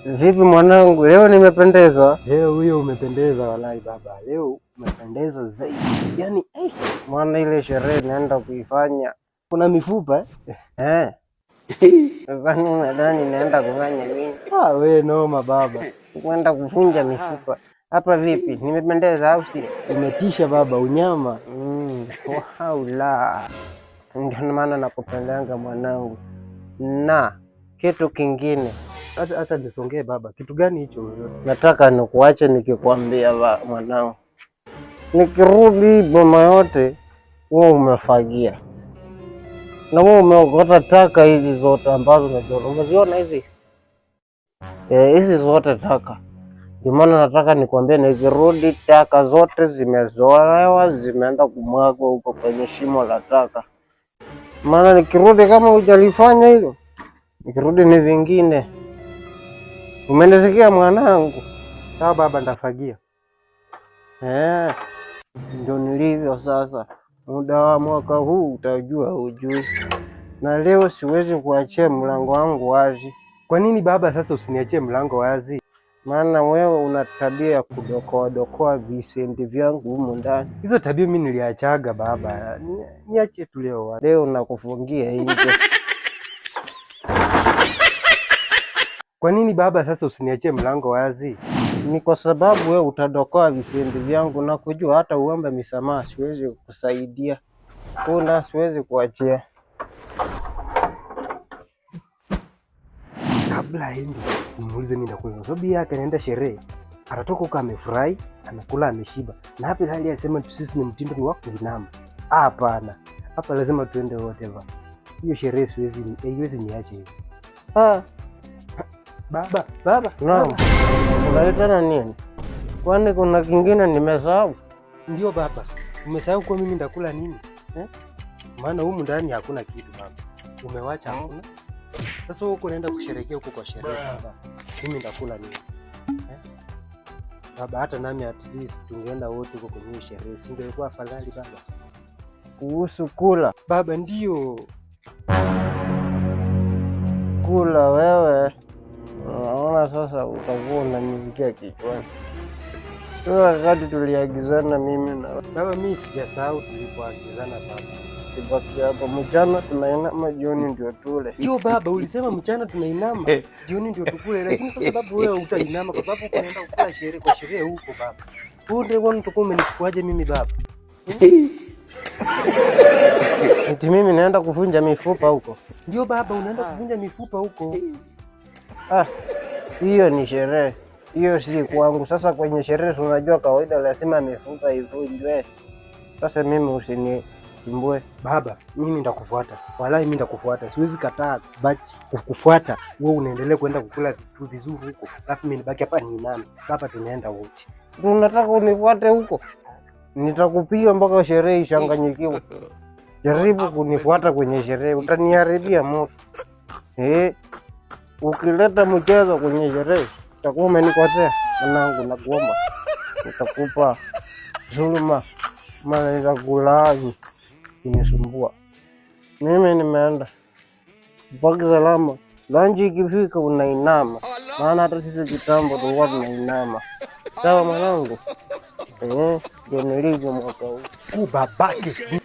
Vipi mwanangu, leo nimependeza? Leo huyo umependeza wallahi baba. Leo umependeza zaidi. Yaani Mwana ile sherehe naenda kuifanya. Kuna mifupa Eh. Kwani unadhani naenda kufanya nini? We noma baba. Kwenda kuvunja mifupa. Hapa vipi? Nimependeza au si? Umetisha baba, unyama. Haula. Ndio maana nakupendanga mwanangu. Na kitu kingine. Hata nisongee baba. Kitu gani hicho? Nataka nikuache nikikwambia mwanangu. Nikirudi boma yote wewe umefagia. Na wewe umeokota taka hizi zote ambazo umeziona hizi. Hizi zote taka. Ndio maana nataka nikwambie nikirudi taka zote zimezolewa, zimeenda kumwagwa huko kwenye shimo la taka. Maana nikirudi kama hujalifanya hilo, nikirudi ni vingine. Umenisikia mwanangu? Sawa baba, ndafagia. Ndio nilivyo sasa. Muda wa mwaka huu utajua hujui. Na leo siwezi kuachia mlango wangu wazi. Kwa nini baba sasa usiniachie mlango wazi? Maana wewe una tabia ya kudokoa visenti vyangu humu ndani. Hizo tabia mimi niliachaga baba. Niache tu leo. Leo nakufungia nje. Kwa nini baba sasa usiniachie mlango wazi? Ni kwa sababu wewe utadokoa visenti vyangu na kujua hata uombe misamaha siwezi kukusaidia. Kuna siwezi kuachia. Kabla aende muulize mimi nakula. Sababu yake anaenda sherehe. Atatoka huko amefurahi, anakula ameshiba. Na hapa hali yasema sisi ni mtindo ni wa kuinama. Hapana. Hapa lazima tuende wote baba. Hiyo sherehe siwezi niache hivi. Baba. Naam. Unaitana nini? Kwani kuna kingine nimesahau? Ndio baba. Umesahau kwa mimi ndakula nini? Maana humu ndani hakuna kitu baba. Umewacha hakuna. Sasa wewe uko naenda kusherehekea huko kwa sherehe baba. Mimi ndakula nini? Baba, hata nami at least tungeenda wote huko kwenye sherehe. Singekuwa afadhali baba. Kuhusu kula. Baba ndio. Kula wewe. Naona sasa utakuwa unaniingia kichwani. Wakati tuliagizana mimi na baba, mimi sijasahau tulipoagizana baba. Tibaki hapa mchana tunainama, jioni ndio tule. Hiyo baba, ulisema mchana tunainama, jioni ndio tukule, lakini sasa sababu wewe utainama kwa sababu unaenda kukula sherehe kwa sherehe huko baba. Wewe ndio unataka umenichukuaje mimi baba? Eti mimi naenda kuvunja mifupa huko? Ndio baba, unaenda kuvunja mifupa huko. Hiyo ni sherehe. Hiyo si kwangu. Sasa kwenye sherehe tunajua kawaida lazima mifupa ivunjwe. Sasa mimi usinisumbue. Baba, mimi ndakufuata. Wallahi mimi ndakufuata. Siwezi kataa kukufuata. Wewe unaendelea kwenda kukula vitu vizuri huko. Alafu mimi nibaki hapa niiname. Baba, tunaenda wote. Unataka unifuate huko? Nitakupiga mpaka sherehe ishanganyikiwe. Jaribu kunifuata kwenye sherehe, utaniharibia moto. Ukileta mchezo kwenye sherehe, utakuwa umenikosea. Mwanangu, nakuomba. Nitakupa dhuluma, maana nitakulaani kunisumbua. Mimi nimeenda. Baki salama. Lanji ikifika unainama. Maana hata sisi kitambo tulikuwa tunainama. Sawa mwanangu? Ndio nilivyo mwaka huu. Babake.